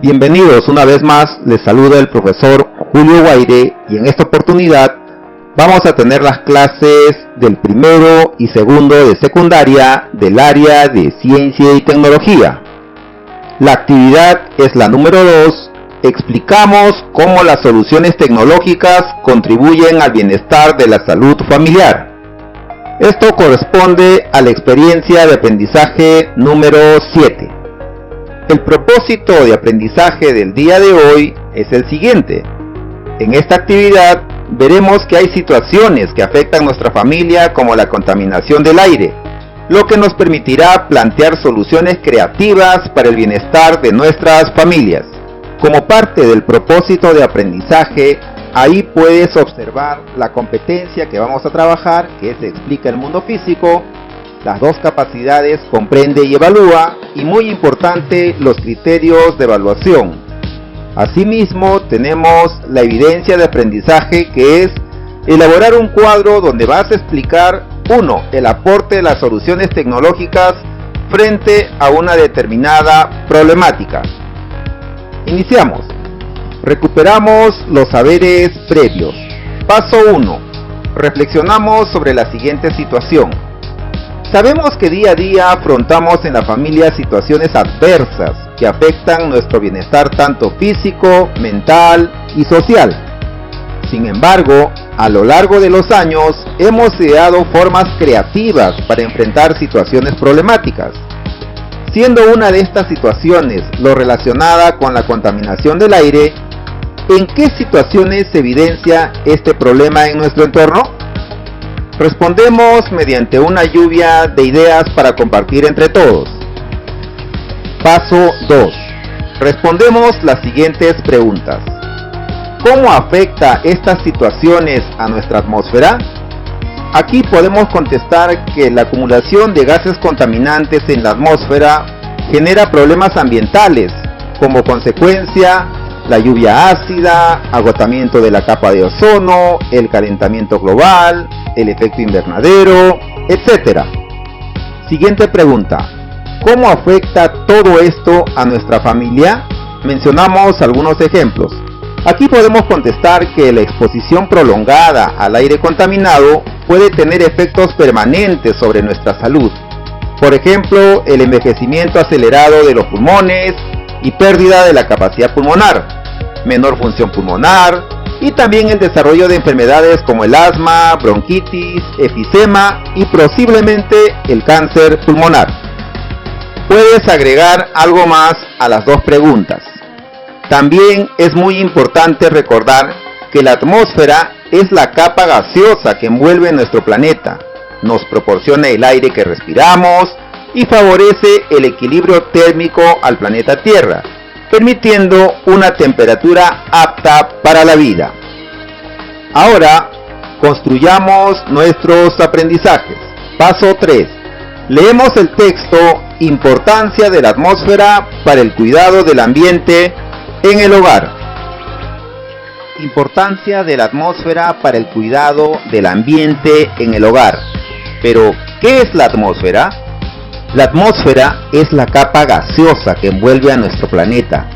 Bienvenidos una vez más, les saluda el profesor Julio Guaire y en esta oportunidad vamos a tener las clases del primero y segundo de secundaria del área de ciencia y tecnología. La actividad es la número 2, explicamos cómo las soluciones tecnológicas contribuyen al bienestar de la salud familiar. Esto corresponde a la experiencia de aprendizaje número 7. El propósito de aprendizaje del día de hoy es el siguiente. En esta actividad veremos que hay situaciones que afectan a nuestra familia como la contaminación del aire, lo que nos permitirá plantear soluciones creativas para el bienestar de nuestras familias. Como parte del propósito de aprendizaje, ahí puedes observar la competencia que vamos a trabajar, que se explica el mundo físico, las dos capacidades comprende y evalúa, y muy importante, los criterios de evaluación. Asimismo, tenemos la evidencia de aprendizaje, que es elaborar un cuadro donde vas a explicar 1. El aporte de las soluciones tecnológicas frente a una determinada problemática. Iniciamos. Recuperamos los saberes previos. Paso 1. Reflexionamos sobre la siguiente situación. Sabemos que día a día afrontamos en la familia situaciones adversas que afectan nuestro bienestar tanto físico, mental y social. Sin embargo, a lo largo de los años hemos ideado formas creativas para enfrentar situaciones problemáticas. Siendo una de estas situaciones lo relacionada con la contaminación del aire, ¿en qué situaciones se evidencia este problema en nuestro entorno? Respondemos mediante una lluvia de ideas para compartir entre todos. Paso 2. Respondemos las siguientes preguntas. ¿Cómo afecta estas situaciones a nuestra atmósfera? Aquí podemos contestar que la acumulación de gases contaminantes en la atmósfera genera problemas ambientales, como consecuencia la lluvia ácida, agotamiento de la capa de ozono, el calentamiento global, el efecto invernadero, etc. Siguiente pregunta. ¿Cómo afecta todo esto a nuestra familia? Mencionamos algunos ejemplos. Aquí podemos contestar que la exposición prolongada al aire contaminado puede tener efectos permanentes sobre nuestra salud. Por ejemplo, el envejecimiento acelerado de los pulmones y pérdida de la capacidad pulmonar, menor función pulmonar y también el desarrollo de enfermedades como el asma, bronquitis, efisema y posiblemente el cáncer pulmonar. Puedes agregar algo más a las dos preguntas. También es muy importante recordar que la atmósfera es la capa gaseosa que envuelve nuestro planeta, nos proporciona el aire que respiramos y favorece el equilibrio térmico al planeta Tierra, permitiendo una temperatura apta para la vida. Ahora, construyamos nuestros aprendizajes. Paso 3. Leemos el texto Importancia de la atmósfera para el cuidado del ambiente en el hogar. Importancia de la atmósfera para el cuidado del ambiente en el hogar. Pero, ¿qué es la atmósfera? La atmósfera es la capa gaseosa que envuelve a nuestro planeta,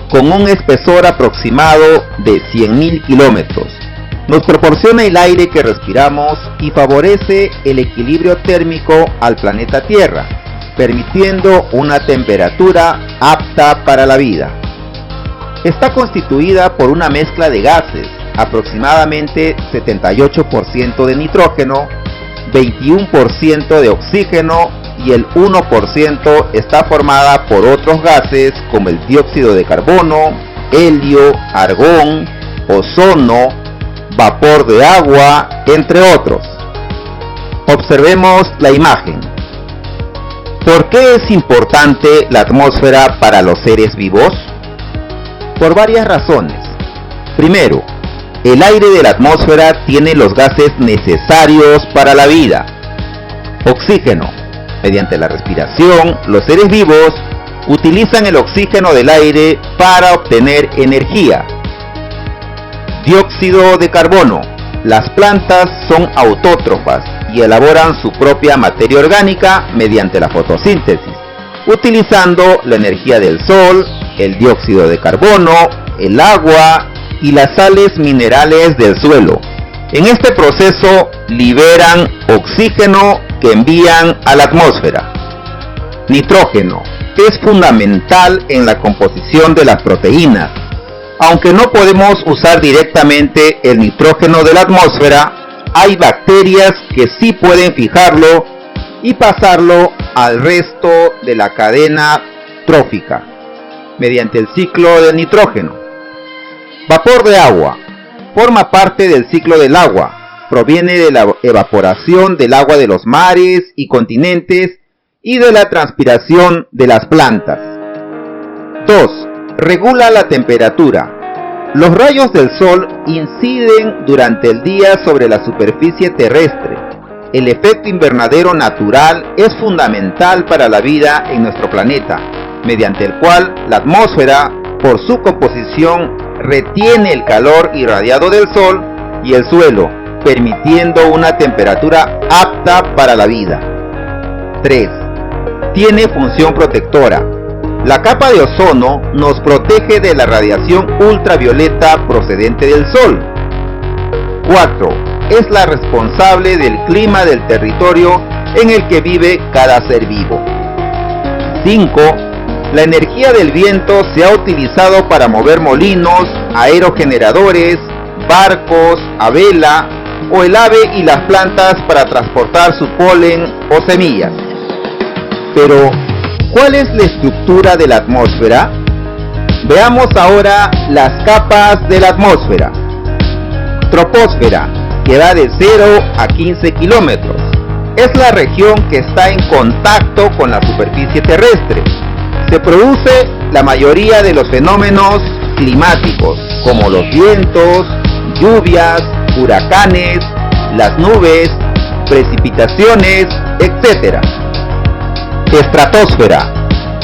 con un espesor aproximado de 100.000 kilómetros. Nos proporciona el aire que respiramos y favorece el equilibrio térmico al planeta Tierra, permitiendo una temperatura apta para la vida. Está constituida por una mezcla de gases, aproximadamente 78% de nitrógeno, 21% de oxígeno y el 1% está formada por otros gases como el dióxido de carbono, helio, argón, ozono, vapor de agua, entre otros. Observemos la imagen. ¿Por qué es importante la atmósfera para los seres vivos? Por varias razones. Primero, el aire de la atmósfera tiene los gases necesarios para la vida. Oxígeno. Mediante la respiración, los seres vivos utilizan el oxígeno del aire para obtener energía. Dióxido de carbono. Las plantas son autótrofas y elaboran su propia materia orgánica mediante la fotosíntesis. utilizando la energía del sol, el dióxido de carbono, el agua y las sales minerales del suelo. En este proceso liberan oxígeno que envían a la atmósfera. Nitrógeno es fundamental en la composición de las proteínas. Aunque no podemos usar directamente el nitrógeno de la atmósfera, hay bacterias que sí pueden fijarlo y pasarlo al resto de la cadena trófica mediante el ciclo del nitrógeno. Vapor de agua. Forma parte del ciclo del agua. Proviene de la evaporación del agua de los mares y continentes y de la transpiración de las plantas. 2. Regula la temperatura. Los rayos del sol inciden durante el día sobre la superficie terrestre. El efecto invernadero natural es fundamental para la vida en nuestro planeta, mediante el cual la atmósfera, por su composición, retiene el calor irradiado del sol y el suelo, permitiendo una temperatura apta para la vida. 3. Tiene función protectora. La capa de ozono nos protege de la radiación ultravioleta procedente del sol. 4. Es la responsable del clima del territorio en el que vive cada ser vivo. 5. La energía del viento se ha utilizado para mover molinos, aerogeneradores, barcos a vela o el ave y las plantas para transportar su polen o semillas. Pero, ¿cuál es la estructura de la atmósfera? Veamos ahora las capas de la atmósfera. Troposfera, que va de 0 a 15 kilómetros. Es la región que está en contacto con la superficie terrestre. Se produce la mayoría de los fenómenos climáticos, como los vientos, lluvias, huracanes, las nubes, precipitaciones, etc. Estratosfera,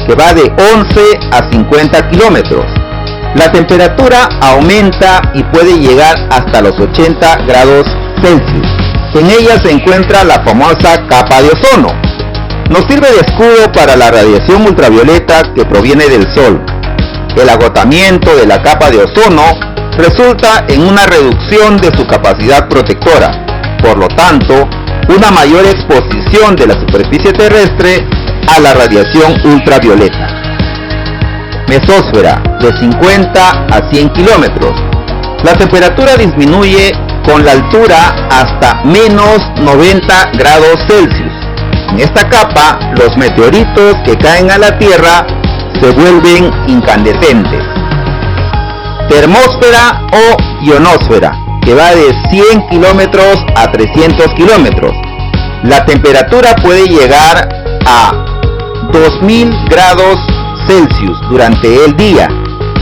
que va de 11 a 50 kilómetros. La temperatura aumenta y puede llegar hasta los 80 grados Celsius. En ella se encuentra la famosa capa de ozono. Nos sirve de escudo para la radiación ultravioleta que proviene del sol. El agotamiento de la capa de ozono resulta en una reducción de su capacidad protectora. Por lo tanto, una mayor exposición de la superficie terrestre a la radiación ultravioleta. Mesósfera, de 50 a 100 kilómetros. La temperatura disminuye con la altura hasta menos 90 grados Celsius. En esta capa, los meteoritos que caen a la Tierra se vuelven incandescentes. Termósfera o ionosfera, que va de 100 kilómetros a 300 kilómetros. La temperatura puede llegar a 2000 grados Celsius durante el día.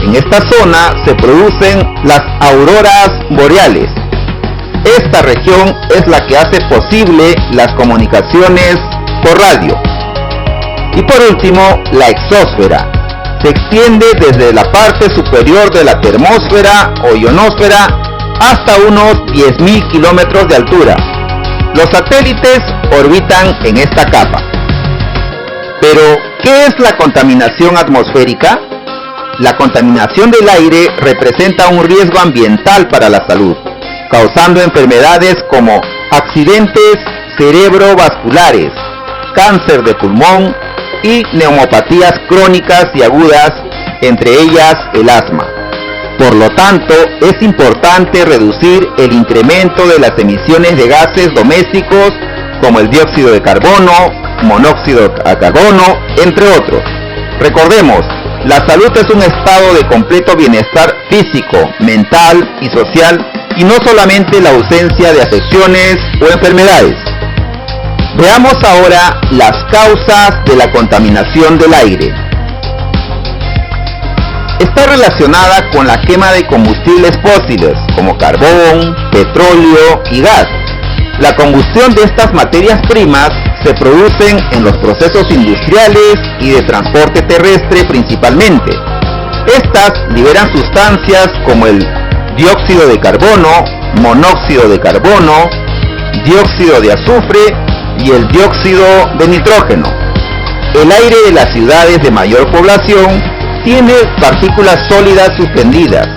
En esta zona se producen las auroras boreales. Esta región es la que hace posible las comunicaciones por radio. Y por último, la exósfera. Se extiende desde la parte superior de la termósfera o ionosfera hasta unos 10.000 kilómetros de altura. Los satélites orbitan en esta capa. Pero, ¿qué es la contaminación atmosférica? La contaminación del aire representa un riesgo ambiental para la salud, causando enfermedades como accidentes cerebrovasculares, cáncer de pulmón y neumopatías crónicas y agudas, entre ellas el asma. Por lo tanto, es importante reducir el incremento de las emisiones de gases domésticos como el dióxido de carbono, monóxido de carbono, entre otros. Recordemos, la salud es un estado de completo bienestar físico, mental y social, y no solamente la ausencia de afecciones o enfermedades. Veamos ahora las causas de la contaminación del aire. Está relacionada con la quema de combustibles fósiles como carbón, petróleo y gas. La combustión de estas materias primas se producen en los procesos industriales y de transporte terrestre principalmente. Estas liberan sustancias como el dióxido de carbono, monóxido de carbono, dióxido de azufre y el dióxido de nitrógeno. El aire de las ciudades de mayor población tiene partículas sólidas suspendidas.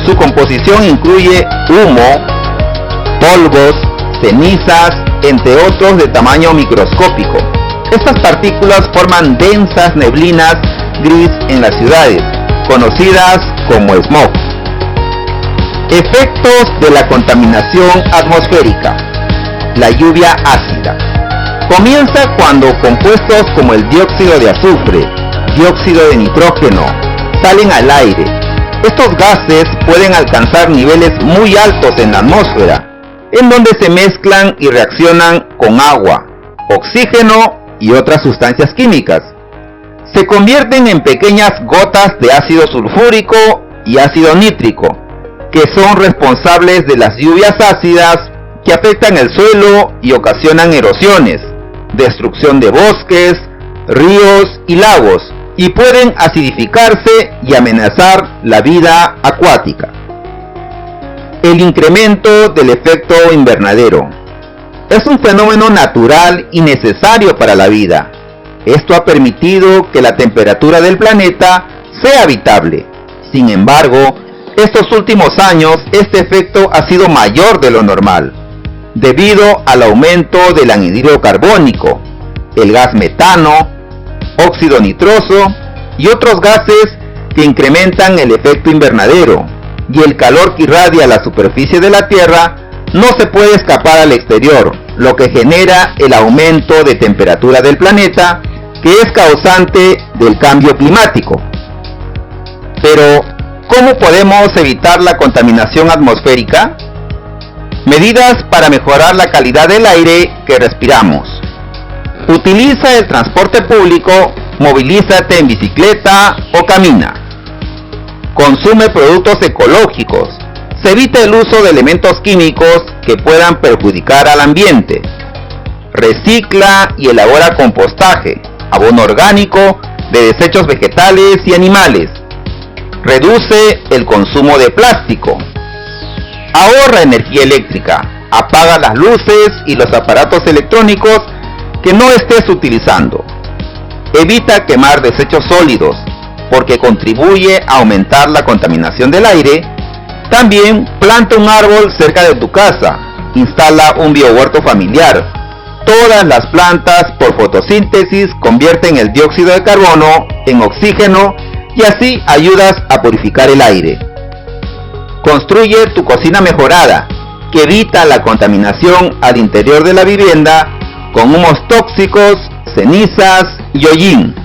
Su composición incluye humo, polvos, cenizas, entre otros de tamaño microscópico. Estas partículas forman densas neblinas gris en las ciudades, conocidas como smog. Efectos de la contaminación atmosférica. La lluvia ácida. Comienza cuando compuestos como el dióxido de azufre, dióxido de nitrógeno, salen al aire. Estos gases pueden alcanzar niveles muy altos en la atmósfera, en donde se mezclan y reaccionan con agua, oxígeno y otras sustancias químicas. Se convierten en pequeñas gotas de ácido sulfúrico y ácido nítrico, que son responsables de las lluvias ácidas que afectan el suelo y ocasionan erosiones, destrucción de bosques, ríos y lagos, y pueden acidificarse y amenazar la vida acuática. El incremento del efecto invernadero. Es un fenómeno natural y necesario para la vida. Esto ha permitido que la temperatura del planeta sea habitable. Sin embargo, estos últimos años este efecto ha sido mayor de lo normal, debido al aumento del anhídrido carbónico, el gas metano, óxido nitroso y otros gases que incrementan el efecto invernadero, y el calor que irradia la superficie de la Tierra no se puede escapar al exterior, lo que genera el aumento de temperatura del planeta, que es causante del cambio climático. Pero, ¿cómo podemos evitar la contaminación atmosférica? Medidas para mejorar la calidad del aire que respiramos. Utiliza el transporte público, movilízate en bicicleta o camina. Consume productos ecológicos. Se evita el uso de elementos químicos que puedan perjudicar al ambiente. Recicla y elabora compostaje, abono orgánico de desechos vegetales y animales. Reduce el consumo de plástico. Ahorra energía eléctrica. Apaga las luces y los aparatos electrónicos que no estés utilizando. Evita quemar desechos sólidos, porque contribuye a aumentar la contaminación del aire. También planta un árbol cerca de tu casa. Instala un biohuerto familiar. Todas las plantas por fotosíntesis convierten el dióxido de carbono en oxígeno y así ayudas a purificar el aire. Construye tu cocina mejorada, que evita la contaminación al interior de la vivienda con humos tóxicos, cenizas y hollín.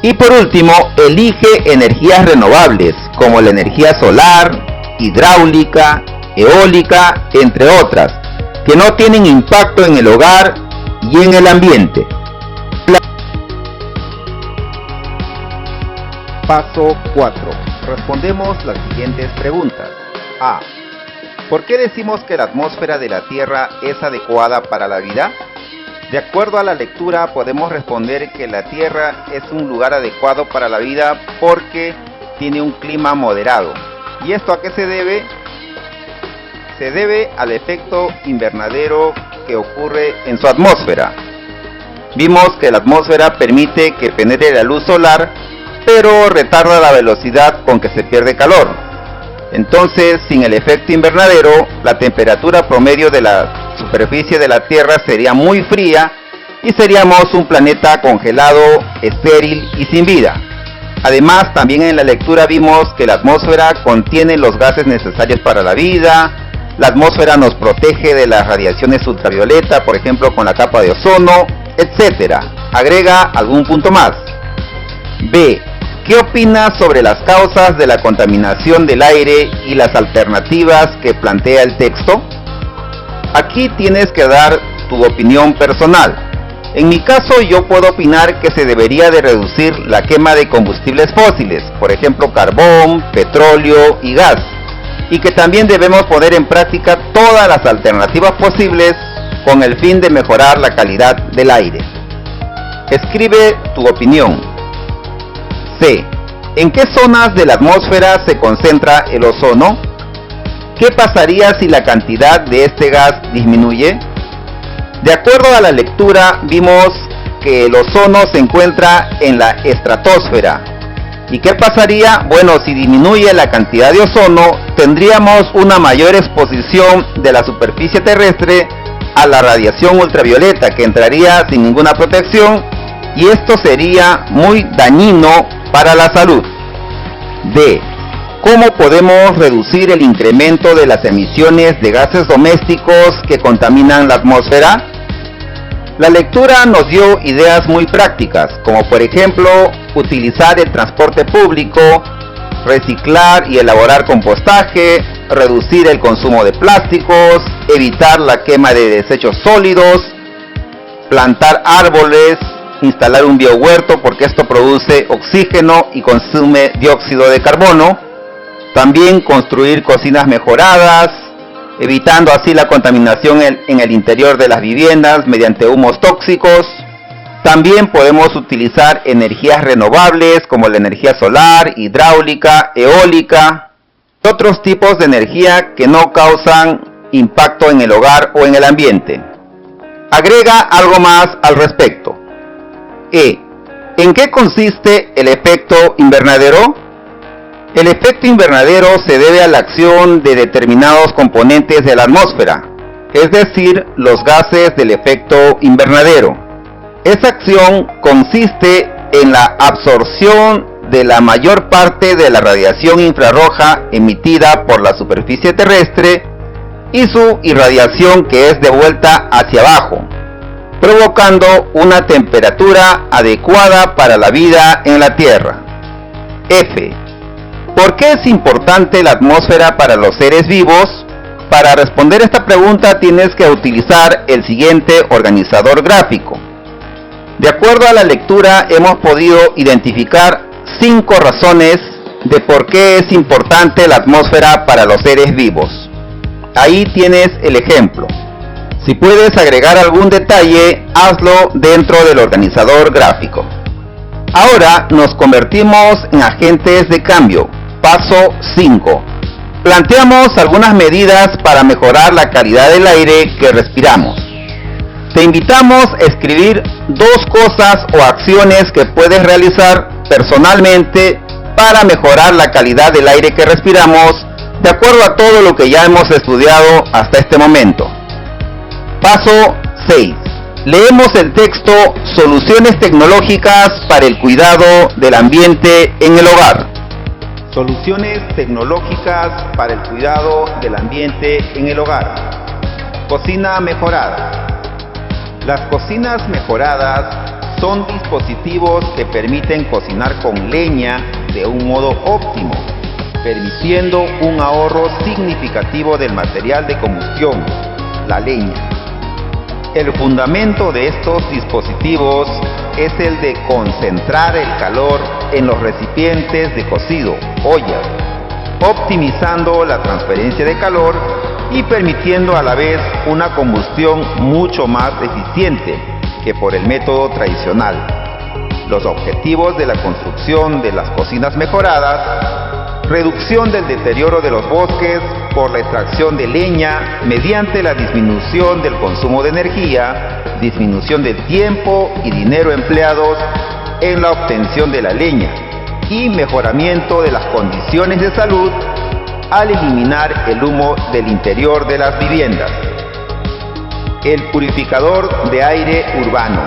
Y por último, elige energías renovables como la energía solar, hidráulica, eólica, entre otras, que no tienen impacto en el hogar y en el ambiente. Paso 4. Respondemos las siguientes preguntas. A. ¿Por qué decimos que la atmósfera de la Tierra es adecuada para la vida? De acuerdo a la lectura podemos responder que la Tierra es un lugar adecuado para la vida porque tiene un clima moderado. ¿Y esto a qué se debe? Se debe al efecto invernadero que ocurre en su atmósfera. Vimos que la atmósfera permite que penetre la luz solar, pero retarda la velocidad con que se pierde calor. Entonces, sin el efecto invernadero, la temperatura promedio de la superficie de la Tierra sería muy fría y seríamos un planeta congelado, estéril y sin vida. Además, también en la lectura vimos que la atmósfera contiene los gases necesarios para la vida. La atmósfera nos protege de las radiaciones ultravioleta, por ejemplo con la capa de ozono, etc. Agrega algún punto más. B. ¿Qué opinas sobre las causas de la contaminación del aire y las alternativas que plantea el texto? Aquí tienes que dar tu opinión personal. En mi caso yo puedo opinar que se debería de reducir la quema de combustibles fósiles, por ejemplo carbón, petróleo y gas, y que también debemos poner en práctica todas las alternativas posibles con el fin de mejorar la calidad del aire. Escribe tu opinión. C. ¿En qué zonas de la atmósfera se concentra el ozono? ¿Qué pasaría si la cantidad de este gas disminuye? De acuerdo a la lectura, vimos que el ozono se encuentra en la estratosfera. ¿Y qué pasaría? Bueno, si disminuye la cantidad de ozono, tendríamos una mayor exposición de la superficie terrestre a la radiación ultravioleta, que entraría sin ninguna protección, y esto sería muy dañino para la salud. D. ¿Cómo podemos reducir el incremento de las emisiones de gases domésticos que contaminan la atmósfera? La lectura nos dio ideas muy prácticas, como por ejemplo, utilizar el transporte público, reciclar y elaborar compostaje, reducir el consumo de plásticos, evitar la quema de desechos sólidos, plantar árboles, instalar un biohuerto porque esto produce oxígeno y consume dióxido de carbono, también construir cocinas mejoradas, evitando así la contaminación en el interior de las viviendas mediante humos tóxicos. También podemos utilizar energías renovables como la energía solar, hidráulica, eólica y otros tipos de energía que no causan impacto en el hogar o en el ambiente. Agrega algo más al respecto. ¿En qué consiste el efecto invernadero? El efecto invernadero se debe a la acción de determinados componentes de la atmósfera, es decir, los gases del efecto invernadero. Esa acción consiste en la absorción de la mayor parte de la radiación infrarroja emitida por la superficie terrestre y su irradiación que es devuelta hacia abajo, provocando una temperatura adecuada para la vida en la Tierra. F. ¿Por qué es importante la atmósfera para los seres vivos? Para responder esta pregunta tienes que utilizar el siguiente organizador gráfico. De acuerdo a la lectura hemos podido identificar 5 razones de por qué es importante la atmósfera para los seres vivos. Ahí tienes el ejemplo. Si puedes agregar algún detalle, hazlo dentro del organizador gráfico. Ahora nos convertimos en agentes de cambio. Paso 5. Planteamos algunas medidas para mejorar la calidad del aire que respiramos. Te invitamos a escribir 2 cosas o acciones que puedes realizar personalmente para mejorar la calidad del aire que respiramos, de acuerdo a todo lo que ya hemos estudiado hasta este momento. Paso 6. Leemos el texto Soluciones tecnológicas para el cuidado del ambiente en el hogar. Soluciones tecnológicas para el cuidado del ambiente en el hogar. Cocina mejorada. Las cocinas mejoradas son dispositivos que permiten cocinar con leña de un modo óptimo, permitiendo un ahorro significativo del material de combustión, la leña. El fundamento de estos dispositivos es el de concentrar el calor en los recipientes de cocido, ollas, optimizando la transferencia de calor y permitiendo a la vez una combustión mucho más eficiente que por el método tradicional. Los objetivos de la construcción de las cocinas mejoradas: reducción del deterioro de los bosques por la extracción de leña mediante la disminución del consumo de energía, disminución del tiempo y dinero empleados en la obtención de la leña y mejoramiento de las condiciones de salud al eliminar el humo del interior de las viviendas. El purificador de aire urbano.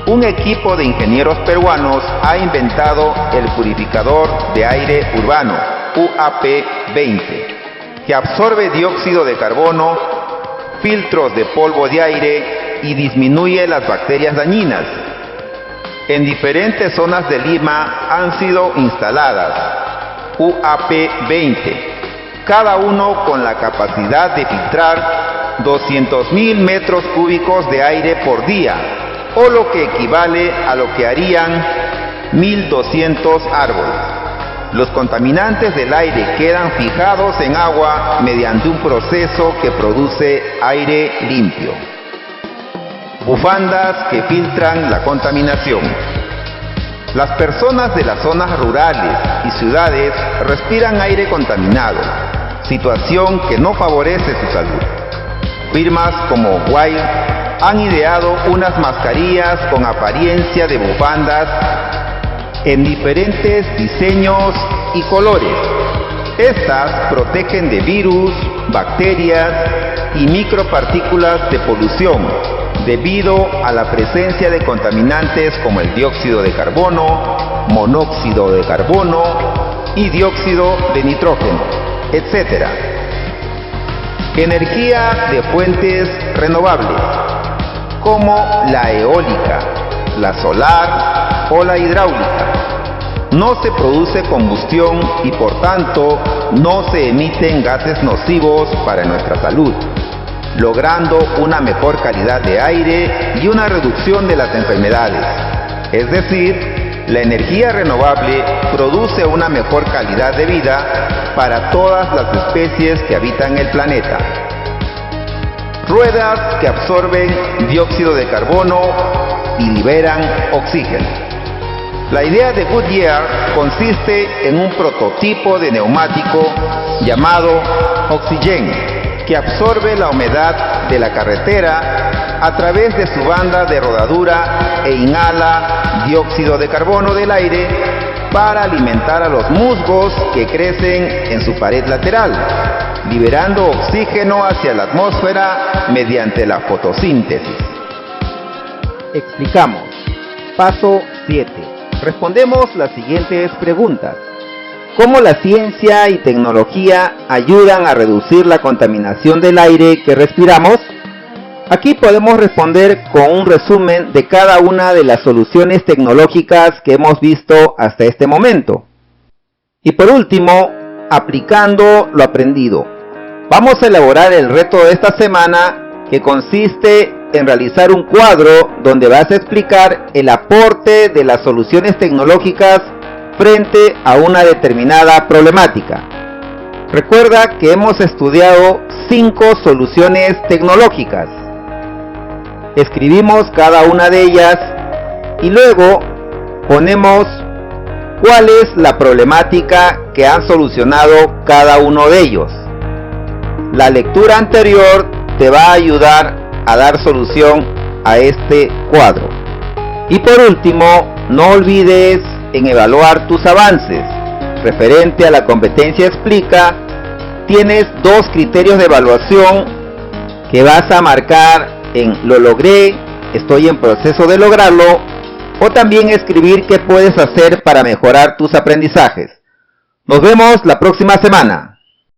Un equipo de ingenieros peruanos ha inventado el purificador de aire urbano, UAP-20, que absorbe dióxido de carbono, filtros de polvo de aire y disminuye las bacterias dañinas. En diferentes zonas de Lima han sido instaladas UAP-20, cada uno con la capacidad de filtrar 200.000 metros cúbicos de aire por día, o lo que equivale a lo que harían 1.200 árboles. Los contaminantes del aire quedan fijados en agua mediante un proceso que produce aire limpio. Bufandas que filtran la contaminación. Las personas de las zonas rurales y ciudades respiran aire contaminado, situación que no favorece su salud. Firmas como Wild han ideado unas mascarillas con apariencia de bufandas en diferentes diseños y colores. Estas protegen de virus, bacterias y micropartículas de polución debido a la presencia de contaminantes como el dióxido de carbono, monóxido de carbono y dióxido de nitrógeno, etc. Energía de fuentes renovables, como la eólica, la solar o la hidráulica. No se produce combustión y por tanto no se emiten gases nocivos para nuestra salud, logrando una mejor calidad de aire y una reducción de las enfermedades. Es decir, la energía renovable produce una mejor calidad de vida para todas las especies que habitan el planeta. Ruedas que absorben dióxido de carbono y liberan oxígeno. La idea de Goodyear consiste en un prototipo de neumático llamado Oxygen, que absorbe la humedad de la carretera a través de su banda de rodadura e inhala dióxido de carbono del aire para alimentar a los musgos que crecen en su pared lateral, liberando oxígeno hacia la atmósfera mediante la fotosíntesis. Explicamos. Paso 7. Respondemos las siguientes preguntas. ¿Cómo la ciencia y tecnología ayudan a reducir la contaminación del aire que respiramos? Aquí podemos responder con un resumen de cada una de las soluciones tecnológicas que hemos visto hasta este momento. Y por último, aplicando lo aprendido. Vamos a elaborar el reto de esta semana, que consiste en realizar un cuadro donde vas a explicar el aporte de las soluciones tecnológicas frente a una determinada problemática. Recuerda que hemos estudiado 5 soluciones tecnológicas. Escribimos cada una de ellas y luego ponemos cuál es la problemática que han solucionado cada uno de ellos. La lectura anterior te va a ayudar a dar solución a este cuadro. Y por último, no olvides en evaluar tus avances. Referente a la competencia Explica, tienes 2 criterios de evaluación que vas a marcar en lo logré, estoy en proceso de lograrlo, o también escribir qué puedes hacer para mejorar tus aprendizajes. Nos vemos la próxima semana.